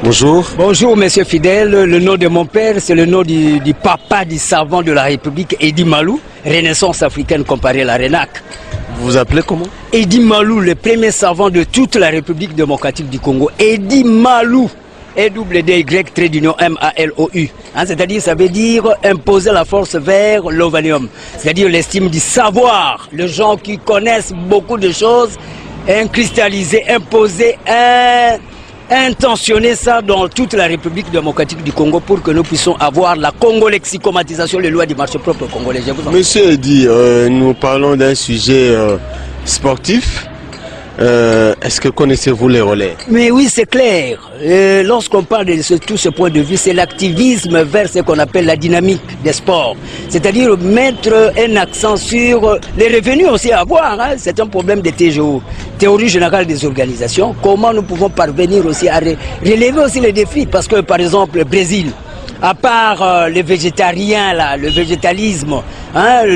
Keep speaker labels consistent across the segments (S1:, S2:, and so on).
S1: Bonjour.
S2: Bonjour, monsieur Fidèle. Le nom de mon père, c'est le nom du papa du savant de la République, Edi Malou, Renaissance africaine comparée à la RENAC.
S1: Vous vous appelez comment?
S2: Edi Malou, le premier savant de toute la République démocratique du Congo. Edi Malou. E-double-D-Y-M-A-L-O-U. C'est-à-dire, ça veut dire imposer la force vers l'ovanium. C'est-à-dire l'estime du savoir. Les gens qui connaissent beaucoup de choses, cristalliser, imposer, intentionner ça dans toute la République démocratique du Congo pour que nous puissions avoir la congolexicomatisation, les lois du marché propre congolais.
S1: Monsieur Edi, nous parlons d'un sujet sportif. Est-ce que connaissez-vous les relais?
S2: Mais oui, c'est clair. Lorsqu'on parle de tout ce point de vue, c'est l'activisme vers ce qu'on appelle la dynamique des sports. C'est-à-dire mettre un accent sur les revenus aussi à avoir. C'est un problème de TGO, théorie générale des organisations. Comment nous pouvons parvenir aussi à relever aussi les défis? Parce que par exemple, le Brésil, à part les végétariens, là, le végétalisme,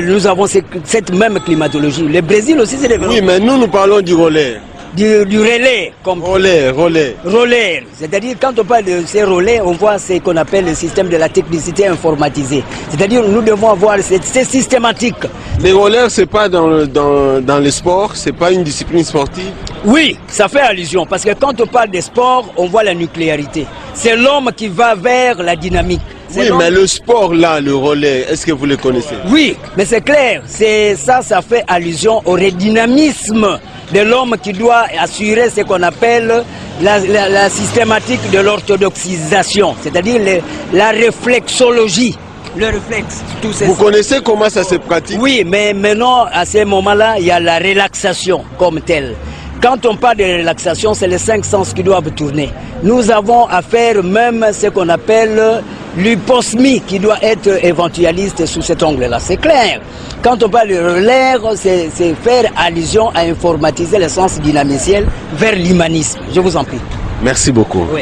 S2: nous avons cette même climatologie. Le Brésil aussi, c'est développé.
S1: Oui, mais nous parlons du relais.
S2: Du relais. Comme
S1: relais.
S2: Relais. C'est-à-dire, quand on parle de ces relais, on voit ce qu'on appelle le système de la technicité informatisée. C'est-à-dire, nous devons avoir c'est systématique.
S1: Les relais, c'est pas dans le sport, c'est pas une discipline sportive?
S2: Oui, ça fait allusion, parce que quand on parle des sports, on voit la nucléarité. C'est l'homme qui va vers la dynamique.
S1: Oui, mais le sport là, le relais, est-ce que vous le connaissez?
S2: Oui, mais c'est clair, ça fait allusion au redynamisme de l'homme qui doit assurer ce qu'on appelle la systématique de l'orthodoxisation, c'est-à-dire la réflexologie. Le réflexe, tout ça.
S1: Vous connaissez comment ça se pratique?
S2: Oui, mais maintenant, à ce moment-là, il y a la relaxation comme telle. Quand on parle de relaxation, c'est les 5 sens qui doivent tourner. Nous avons à faire même ce qu'on appelle l'hyposmie qui doit être éventualiste sous cet angle-là. C'est clair. Quand on parle de relais, c'est faire allusion à informatiser le sens dynamiciel vers l'humanisme. Je vous en prie.
S1: Merci beaucoup.
S2: Oui.